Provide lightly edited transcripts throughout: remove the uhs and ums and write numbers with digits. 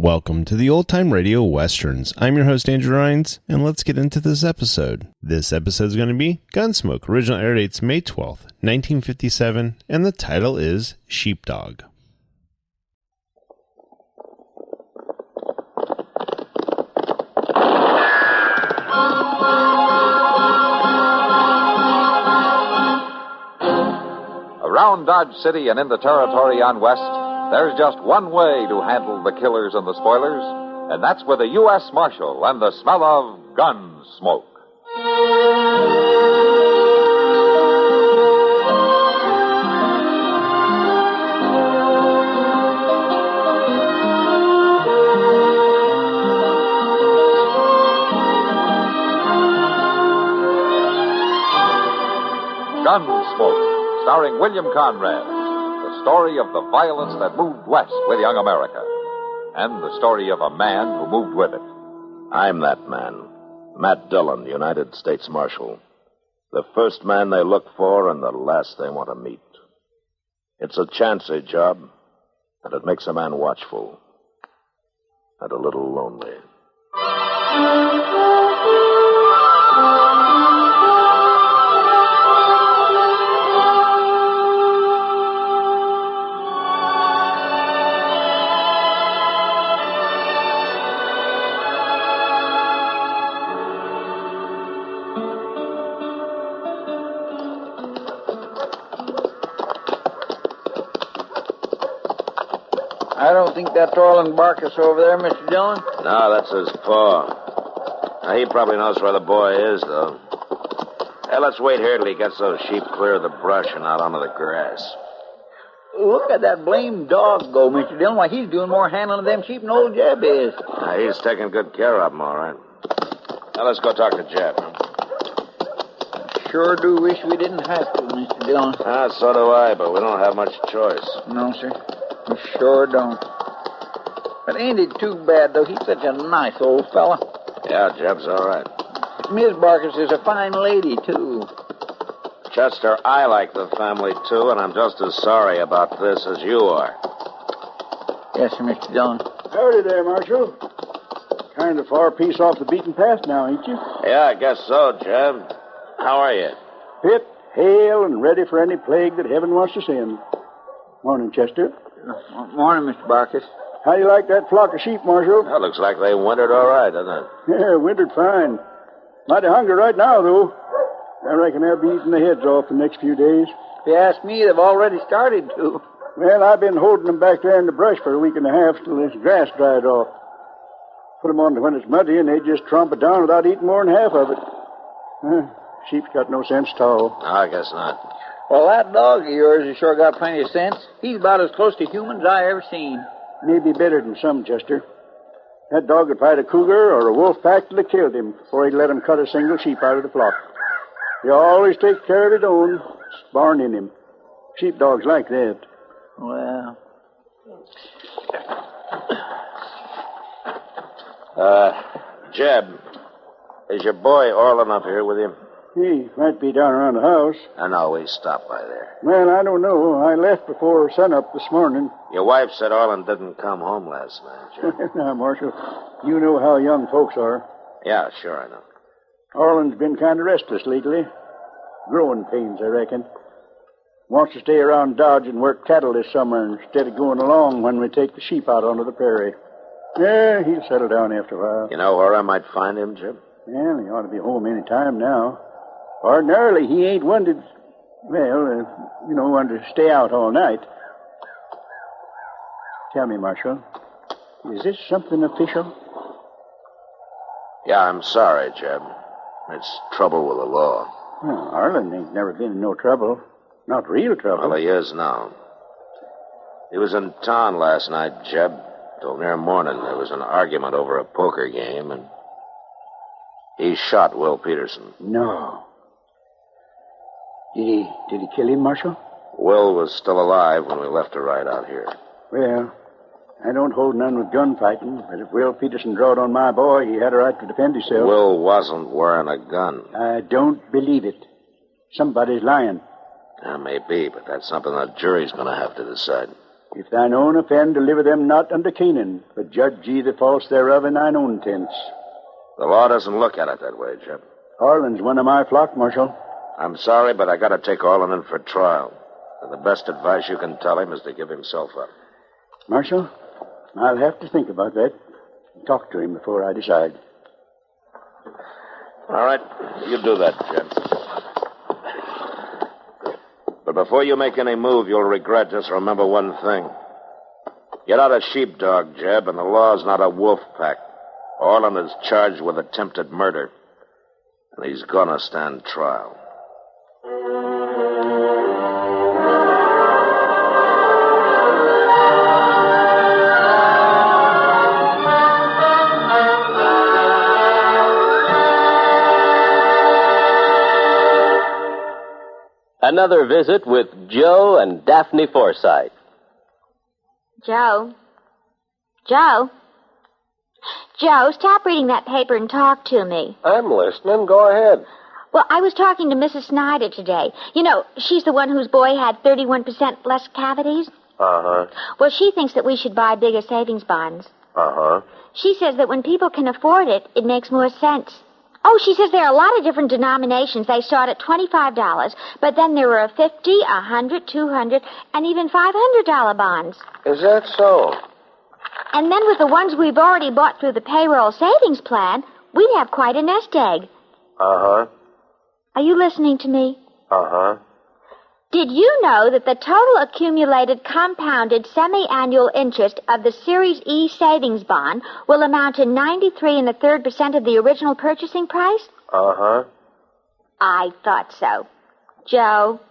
Welcome to the Old Time Radio Westerns. I'm your host, Andrew Rhines, and let's get into this episode. This episode is going to be Gunsmoke. Original air dates May 12th, 1957, and the title is Sheepdog. Around Dodge City and in the territory on West, there's just one way to handle the killers and the spoilers, and that's with a U.S. Marshal and the smell of Gunsmoke. Gunsmoke, starring William Conrad. The story of the violence that moved west with young America. And the story of a man who moved with it. I'm that man. Matt Dillon, United States Marshal. The first man they look for and the last they want to meet. It's a chancy job, and it makes a man watchful. And a little lonely. I don't think that's Orland Barkus over there, Mr. Dillon. No, that's his paw. Now, he probably knows where the boy is, though. Hey, let's wait here till he gets those sheep clear of the brush and out onto the grass. Look at that blamed dog go, Mr. Dillon. Why, he's doing more handling of them sheep than old Jeb is. Now, he's taking good care of them, all right. Now, let's go talk to Jeb. Sure do wish we didn't have to, Mr. Dillon. So do I, but we don't have much choice. No, sir. We sure don't. But ain't it too bad, though? He's such a nice old fella. Yeah, Jeb's all right. Miss Barkus is a fine lady, too. Chester, I like the family, too, and I'm just as sorry about this as you are. Yes, sir, Mr. Dillon. Howdy there, Marshal. Kind of far piece off the beaten path now, ain't you? Yeah, I guess so, Jeb. How are you? Fit, hale, and ready for any plague that heaven wants to send. Morning, Chester. Morning, Mr. Barkus. How do you like that flock of sheep, Marshal? That looks like they wintered all right, doesn't it? Yeah, wintered fine. Mighty hungry right now, though. I reckon they'll be eating their heads off the next few days. If you ask me, they've already started to. Well, I've been holding them back there in the brush for a week and a half till this grass dried off. Put them on when it's muddy, and they just tromp it down without eating more than half of it. Sheep's got no sense at all. No, I guess not. Well, that dog of yours has sure got plenty of sense. He's about as close to human as I ever seen. Maybe better than some, Chester. That dog would fight a cougar or a wolf pack till they killed him before he'd let him cut a single sheep out of the flock. He always takes care of his own. It's born in him. Sheepdogs like that. Well. Jeb, is your boy Orland up here with you? He might be down around the house. I know, he stopped by there. Well, I don't know. I left before sunup this morning. Your wife said Orland didn't come home last night, Jeb. Now, Marshal, you know how young folks are. Yeah, sure I know. Orland's been kind of restless lately. Growing pains, I reckon. Wants to stay around Dodge and work cattle this summer instead of going along when we take the sheep out onto the prairie. Yeah, he'll settle down after a while. You know where I might find him, Jeb? Well, he ought to be home any time now. Ordinarily, he ain't one to, one to stay out all night. Tell me, Marshal, is this something official? Yeah, I'm sorry, Jeb. It's trouble with the law. Well, Arlen ain't never been in no trouble. Not real trouble. Well, he is now. He was in town last night, Jeb. Till near morning, there was an argument over a poker game, and he shot Will Peterson. No. Did he kill him, Marshal? Will was still alive when we left to ride out here. Well, I don't hold none with gunfighting, but if Will Peterson drawed on my boy, he had a right to defend himself. Will wasn't wearing a gun. I don't believe it. Somebody's lying. Maybe, but that's something the jury's going to have to decide. If thine own offend, deliver them not unto Canaan, but judge ye the false thereof in thine own tents. The law doesn't look at it that way, Jeb. Orland's one of my flock, Marshal. I'm sorry, but I gotta take Orland in for trial. And the best advice you can tell him is to give himself up. Marshal, I'll have to think about that. Talk to him before I decide. All right, you do that, Jeb. But before you make any move, you'll regret. Just remember one thing. You're not a sheepdog, Jeb, and the law's not a wolf pack. Orland is charged with attempted murder, and he's gonna stand trial. Another visit with Joe and Daphne Forsythe. Joe? Joe, stop reading that paper and talk to me. I'm listening. Go ahead. Well, I was talking to Mrs. Snyder today. You know, she's the one whose boy had 31% less cavities. Uh-huh. Well, she thinks that we should buy bigger savings bonds. Uh-huh. She says that when people can afford it, it makes more sense. Oh, she says there are a lot of different denominations. They start at $25, but then there are $50, $100, $200, and even $500 bonds. Is that so? And then with the ones we've already bought through the payroll savings plan, we'd have quite a nest egg. Uh-huh. Are you listening to me? Uh-huh. Did you know that the total accumulated compounded semi-annual interest of the Series E savings bond will amount to 93.33% of the original purchasing price? Uh-huh. I thought so. Joe,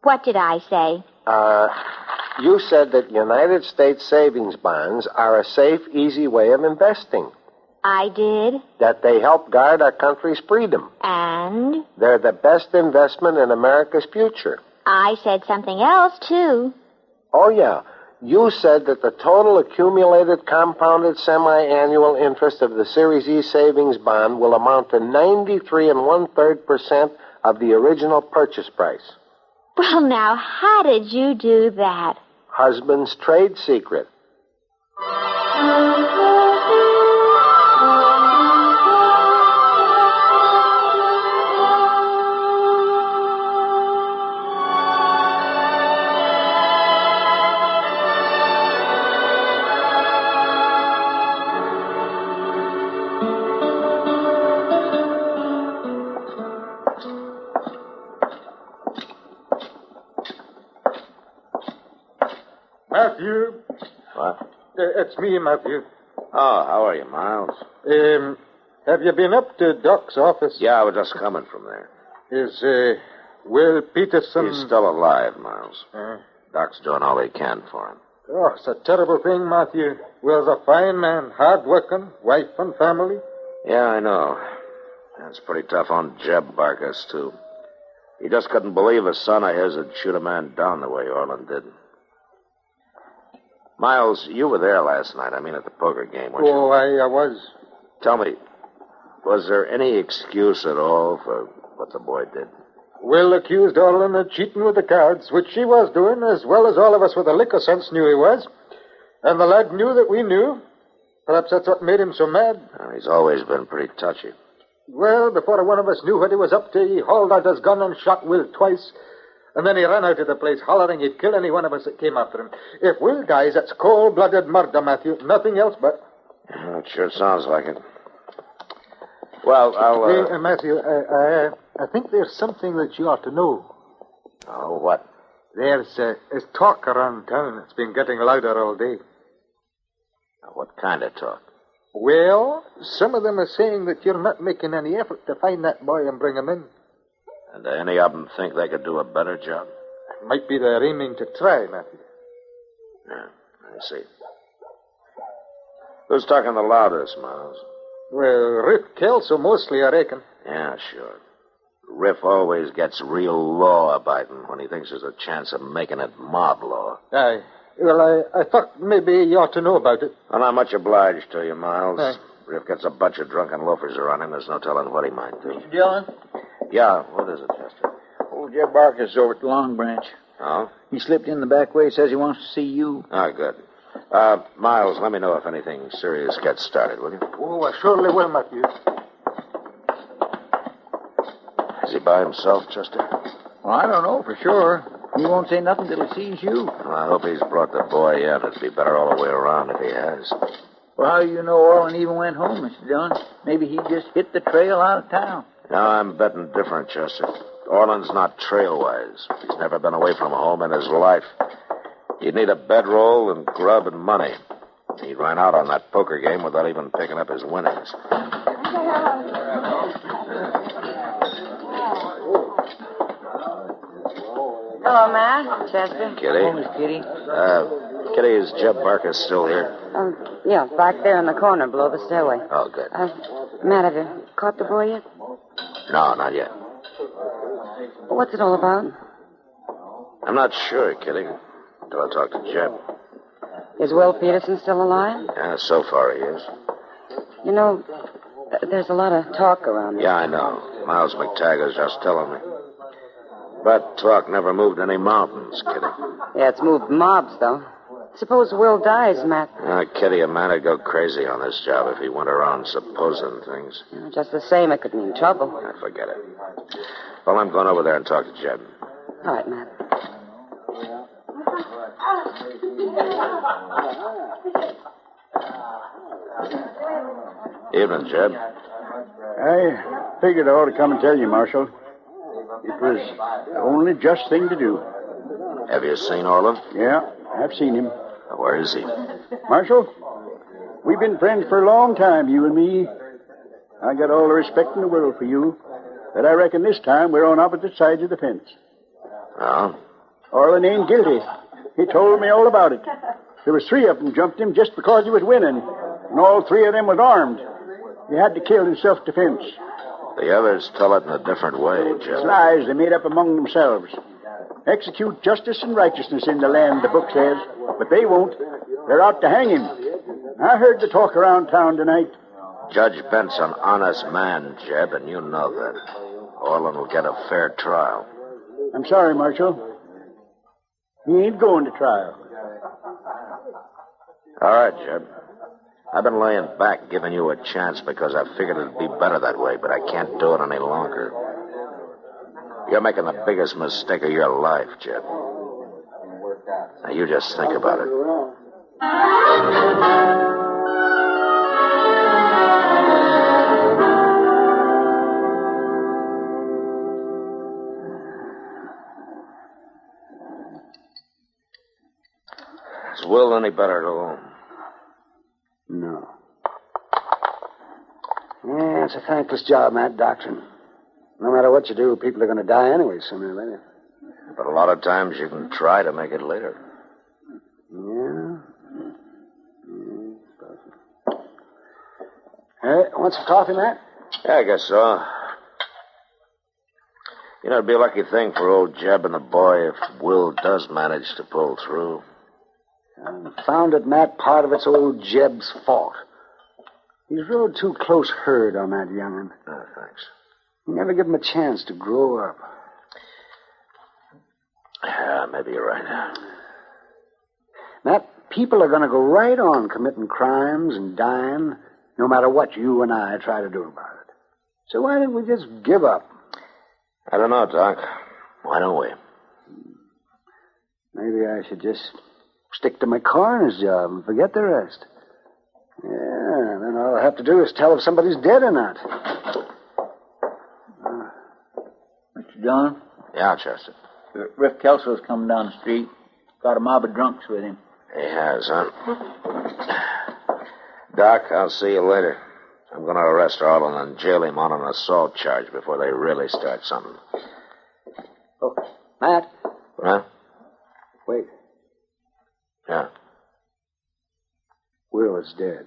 what did I say? You said that United States savings bonds are a safe, easy way of investing. I did. That they help guard our country's freedom. And? They're the best investment in America's future. I said something else, too. Oh, yeah. You said that the total accumulated compounded semi-annual interest of the Series E savings bond will amount to 93 1/3% of the original purchase price. Well, now, how did you do that? Husband's trade secret. Matthew. What? It's me, Matthew. Oh, how are you, Miles? Have you been up to Doc's office? Yeah, I was just coming from there. Is, Will Peterson... He's still alive, Miles. Doc's doing all he can for him. Oh, it's a terrible thing, Matthew. Will's a fine man, hard-working, wife and family. Yeah, I know. That's pretty tough on Jeb Barkus, too. He just couldn't believe a son of his would shoot a man down the way Orland did. Miles, you were there last night. I mean, at the poker game, weren't you? Oh, I was. Tell me, was there any excuse at all for what the boy did? Will accused Orland of cheating with the cards, which he was doing, as well as all of us with a lick of sense knew he was. And the lad knew that we knew. Perhaps that's what made him so mad. Well, he's always been pretty touchy. Well, before one of us knew what he was up to, he hauled out his gun and shot Will twice. And then he ran out of the place, hollering he'd kill any one of us that came after him. If Will dies, that's cold-blooded murder, Matthew. Nothing else but... Yeah, it sure sounds like it. Well, I'll... Hey, Matthew, I think there's something that you ought to know. Oh, what? There's talk around town. It's been getting louder all day. What kind of talk? Well, some of them are saying that you're not making any effort to find that boy and bring him in. And do any of them think they could do a better job? Might be they're aiming to try, Matthew. Yeah, I see. Who's talking the loudest, Miles? Well, Riff Kelso mostly, I reckon. Yeah, sure. Riff always gets real law-abiding when he thinks there's a chance of making it mob law. Aye. Well, I thought maybe you ought to know about it. I'm not much obliged to you, Miles. Aye. Riff gets a bunch of drunken loafers around him. There's no telling what he might do. Mr. Dillon? Yeah, what is it, Chester? Old Jeb Barker's over at the Long Branch. Oh? He slipped in the back way, says he wants to see you. Oh, good. Miles, let me know if anything serious gets started, will you? Oh, I surely will, Matthew. Is he by himself, Chester? Well, I don't know for sure. He won't say nothing till he sees you. Well, I hope he's brought the boy in. It'd be better all the way around if he has. Well, how do you know Orland even went home, Mr. Dillon? Maybe he just hit the trail out of town. No, I'm betting different, Chester. Orland's not trail-wise. He's never been away from home in his life. He'd need a bedroll and grub and money. He ran out on that poker game without even picking up his winnings. Hello, Matt. Chester. Kitty? Oh, Miss Kitty. Kitty, is Jeb Barker still here? Yeah, back there in the corner below the stairway. Oh, good. Matt, have you caught the boy yet? No, not yet. What's it all about? I'm not sure, Kitty, until I talk to Jeb. Is Will Peterson still alive? Yeah, so far he is. You know, there's a lot of talk around here. Yeah, I know. Miles McTaggart's just telling me. But talk never moved any mountains, Kitty. Yeah, it's moved mobs, though. Suppose Will dies, Matt. Kitty, a man would go crazy on this job if he went around supposing things. Just the same, it could mean trouble. Forget it. Well, I'm going over there and talk to Jeb. All right, Matt. Evening, Jeb. I figured I ought to come and tell you, Marshal. It was the only just thing to do. Have you seen Orland? Yeah, I've seen him. Where is he? Marshal, we've been friends for a long time, you and me. I got all the respect in the world for you, but I reckon this time we're on opposite sides of the fence. Oh? Orland ain't guilty. He told me all about it. There was 3 of them jumped him just because he was winning, and all 3 of them was armed. He had to kill in self-defense. The others tell it in a different way, Jeb. It's lies they made up among themselves. Execute justice and righteousness in the land, the book says, but they won't. They're out to hang him. I heard the talk around town tonight. Judge Bent's an honest man, Jeb, and you know that. Orland will get a fair trial. I'm sorry, Marshal. He ain't going to trial. All right, Jeb. I've been laying back, giving you a chance because I figured it'd be better that way, but I can't do it any longer. You're making the biggest mistake of your life, Jeb. Now, you just think about it. Is Will any better at all? No. Yeah, it's a thankless job, that doctrine. No matter what you do, people are going to die anyway sooner or later. But a lot of times you can try to make it later. Yeah. Hey, want some coffee, Matt? Yeah, I guess so. You know, it'd be a lucky thing for old Jeb and the boy if Will does manage to pull through. Found it, Matt, part of it's old Jeb's fault. He's rode too close herd on that young'un. Oh, thanks. You never give him a chance to grow up. Yeah, maybe you're right. Matt, people are going to go right on committing crimes and dying, no matter what you and I try to do about it. So why don't we just give up? I don't know, Doc. Why don't we? Maybe I should just stick to my coroner's job and forget the rest. Yeah, then all I have to do is tell if somebody's dead or not. Mr. John? Yeah, Chester. Riff Kelso's coming down the street. Got a mob of drunks with him. He has, huh? Doc, I'll see you later. I'm going to arrest Orland and jail him on an assault charge before they really start something. Oh, Matt. Huh? Wait. Yeah. Will is dead.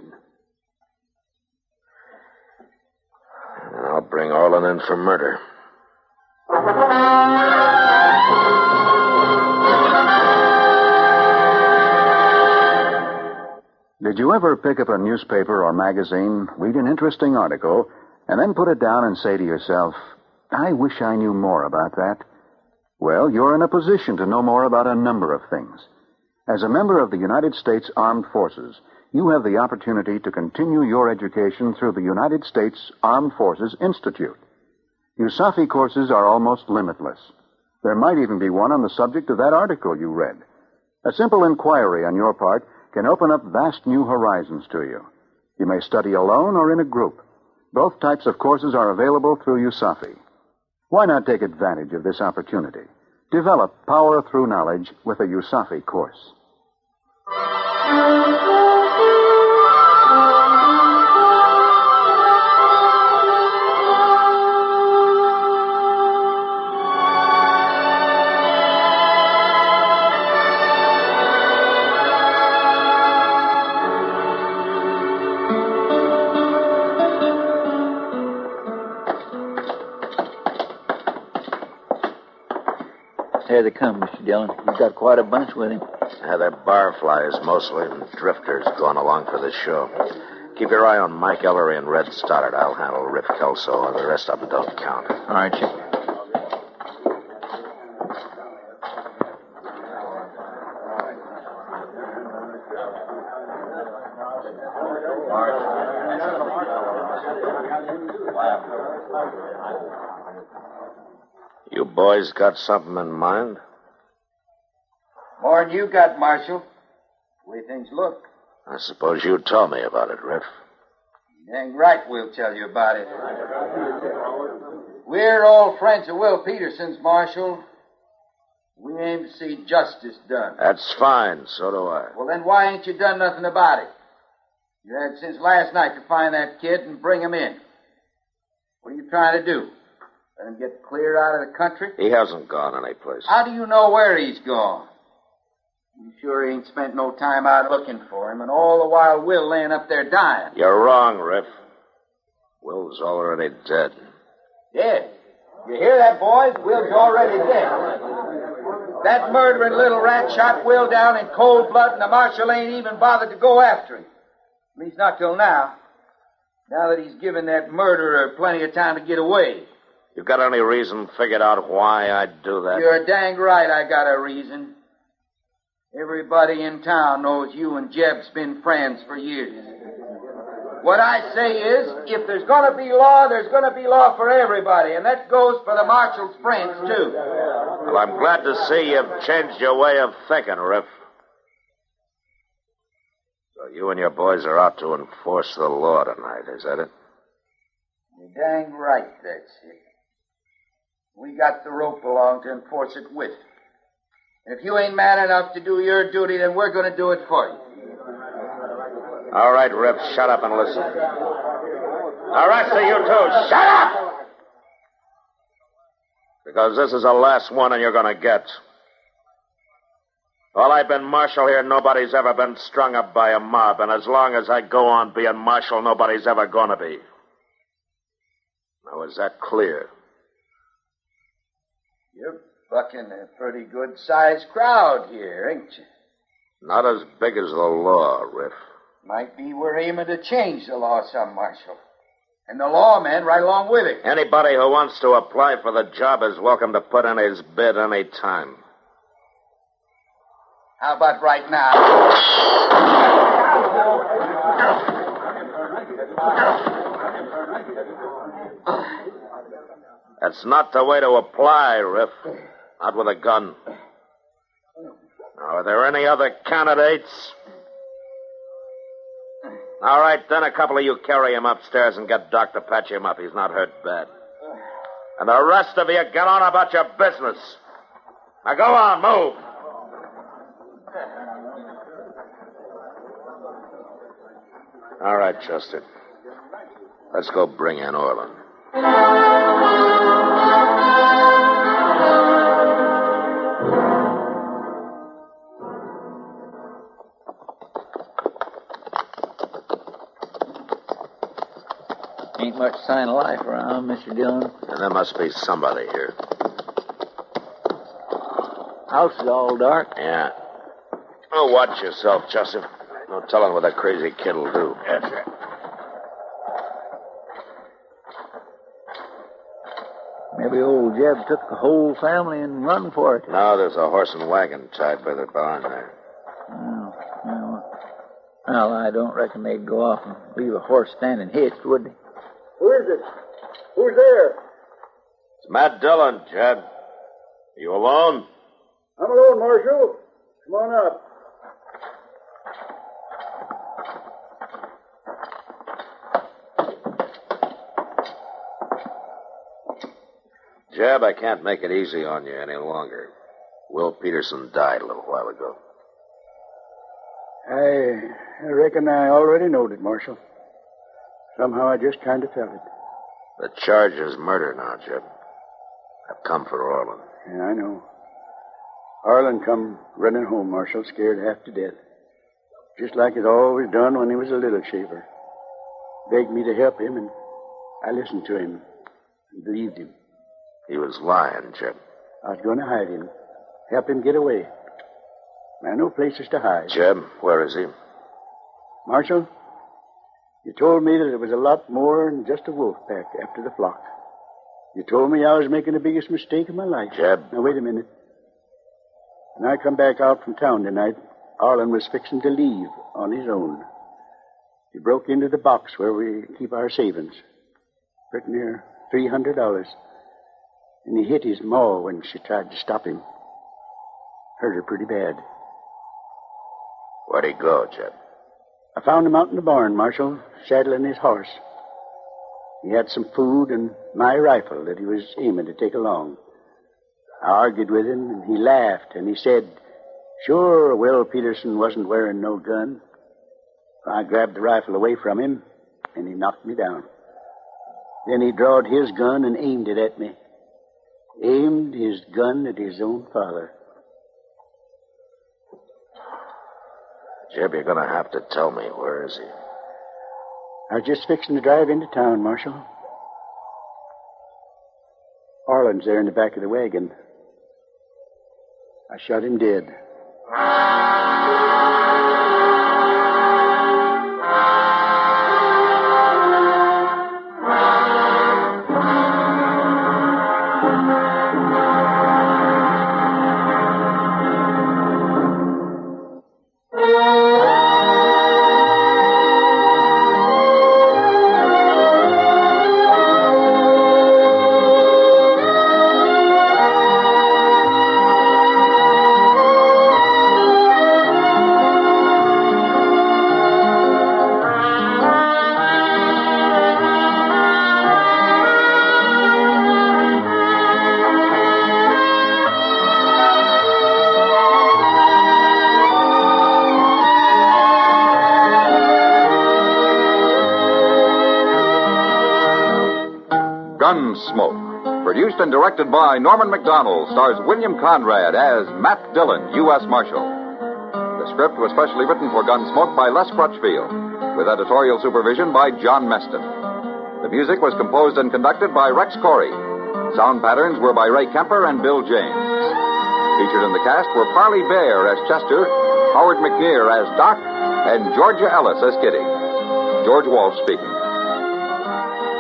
I'll bring Orland in for murder. Did you ever pick up a newspaper or magazine, read an interesting article, and then put it down and say to yourself, I wish I knew more about that? Well, you're in a position to know more about a number of things. As a member of the United States Armed Forces, you have the opportunity to continue your education through the United States Armed Forces Institute. USAFI courses are almost limitless. There might even be one on the subject of that article you read. A simple inquiry on your part can open up vast new horizons to you. You may study alone or in a group. Both types of courses are available through USAFI. Why not take advantage of this opportunity? Develop power through knowledge with a USAFI course. Here they come, Mr. Dillon. He's got quite a bunch with him. Yeah, they're barflies mostly, and drifters going along for this show. Keep your eye on Mike Ellery and Red Stoddard. I'll handle Rip Kelso. The rest of them don't count. All right, Chief. You boys got something in mind? More'n you got, Marshal. The way things look. I suppose you told me about it, Riff. Dang right we'll tell you about it. We're old friends of Will Peterson's, Marshal. We aim to see justice done. That's fine. So do I. Well, then why ain't you done nothing about it? You had since last night to find that kid and bring him in. What are you trying to do? Let him get clear out of the country? He hasn't gone anyplace. How do you know where he's gone? You sure ain't spent no time out looking for him, and all the while Will laying up there dying. You're wrong, Riff. Will's already dead. Dead? You hear that, boys? Will's already dead. That murdering little rat shot Will down in cold blood, and the marshal ain't even bothered to go after him. At least not till now. Now that he's given that murderer plenty of time to get away. You got any reason figured out why I'd do that? You're dang right I got a reason. Everybody in town knows you and Jeb's been friends for years. What I say is, if there's going to be law, there's going to be law for everybody, and that goes for the marshal's friends, too. Well, I'm glad to see you've changed your way of thinking, Riff. So you and your boys are out to enforce the law tonight, is that it? You're dang right, that's it. We got the rope along to enforce it with. If you ain't man enough to do your duty, then we're going to do it for you. All right, Riff, shut up and listen. The rest of you too, shut up! Because this is the last one and you're going to get. While I've been marshal here, nobody's ever been strung up by a mob, and as long as I go on being marshal, nobody's ever going to be. Now, is that clear? You're bucking a pretty good-sized crowd here, ain't you? Not as big as the law, Riff. Might be we're aiming to change the law some, Marshal. And the lawmen right along with it. Anybody who wants to apply for the job is welcome to put in his bid any time. How about right now? That's not the way to apply, Riff. Not with a gun. Now, are there any other candidates? All right, then a couple of you carry him upstairs and get Doc to patch him up. He's not hurt bad. And the rest of you get on about your business. Now go on, move. All right, Chester. Let's go bring in Orland. Ain't much sign of life around, Mr. Dillon. And there must be somebody here. House is all dark. Yeah. Oh, watch yourself, Joseph. No telling what that crazy kid will do. Yes, sir. Maybe old Jeb took the whole family and run for it. No, there's a horse and wagon tied by the barn there. Well, I don't reckon they'd go off and leave a horse standing hitched, would they? Who is it? Who's there? It's Matt Dillon, Jeb. You alone? I'm alone, Marshal. Come on up. Jeb, I can't make it easy on you any longer. Will Peterson died a little while ago. I reckon I already knowed it, Marshal. Somehow I just kind of felt it. The charge is murder now, Jeb. I've come for Orland. Yeah, I know. Arlen come running home, Marshal, scared half to death. Just like he'd always done when he was a little shaver. Begged me to help him, and I listened to him and believed him. He was lying, Jeb. I was going to hide him, help him get away. I know places to hide. Jeb, where is he? Marshal, you told me that there was a lot more than just a wolf pack after the flock. You told me I was making the biggest mistake of my life. Jeb. Now, wait a minute. When I come back out from town tonight, Arlen was fixing to leave on his own. He broke into the box where we keep our savings. Pretty near $300. And he hit his ma when she tried to stop him. Hurt her pretty bad. Where'd he go, Jeb? I found him out in the barn, Marshal, saddling his horse. He had some food and my rifle that he was aiming to take along. I argued with him, and he laughed, and he said, sure, Will Peterson wasn't wearing no gun. I grabbed the rifle away from him, and he knocked me down. Then he drawed his gun and aimed it at me. Aimed his gun at his own father. Jeb, you're going to have to tell me. Where is he? I was just fixing to drive into town, Marshal. Arlen's there in the back of the wagon. I shot him dead. Gunsmoke, produced and directed by Norman MacDonald, stars William Conrad as Matt Dillon, U.S. Marshal. The script was specially written for Gunsmoke by Les Crutchfield, with editorial supervision by John Meston. The music was composed and conducted by Rex Corey. Sound patterns were by Ray Kemper and Bill James. Featured in the cast were Parley Bear as Chester, Howard McNear as Doc, and Georgia Ellis as Kitty. George Walsh speaking.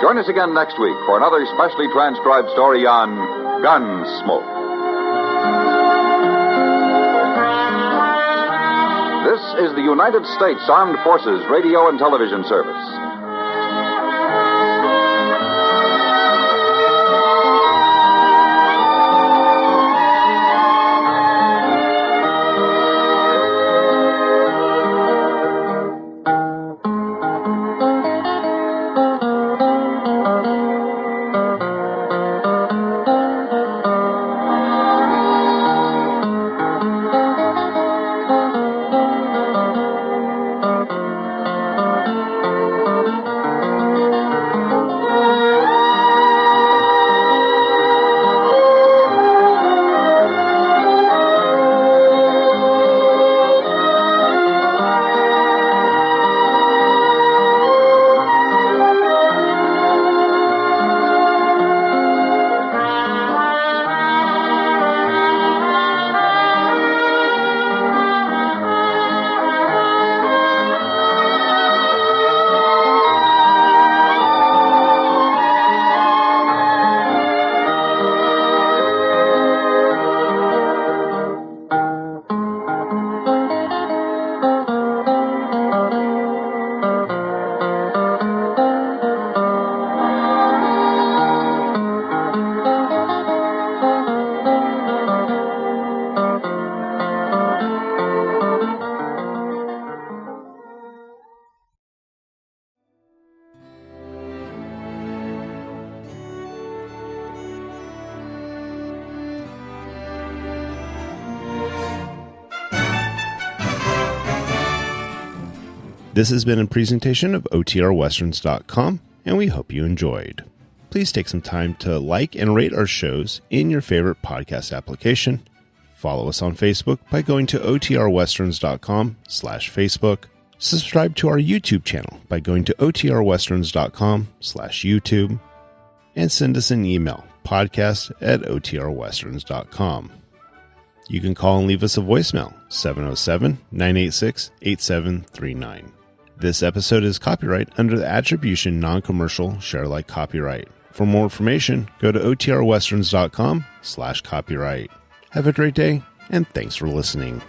Join us again next week for another specially transcribed story on Gunsmoke. This is the United States Armed Forces Radio and Television Service. This has been a presentation of OTRWesterns.com, and we hope you enjoyed. Please take some time to like and rate our shows in your favorite podcast application. Follow us on Facebook by going to OTRWesterns.com/Facebook. Subscribe to our YouTube channel by going to OTRWesterns.com/YouTube. And send us an email, podcast@OTRWesterns.com. You can call and leave us a voicemail, 707-986-8739. This episode is copyright under the Attribution Non-Commercial Share Alike Copyright. For more information, go to OTRWesterns.com/copyright. Have a great day, and thanks for listening.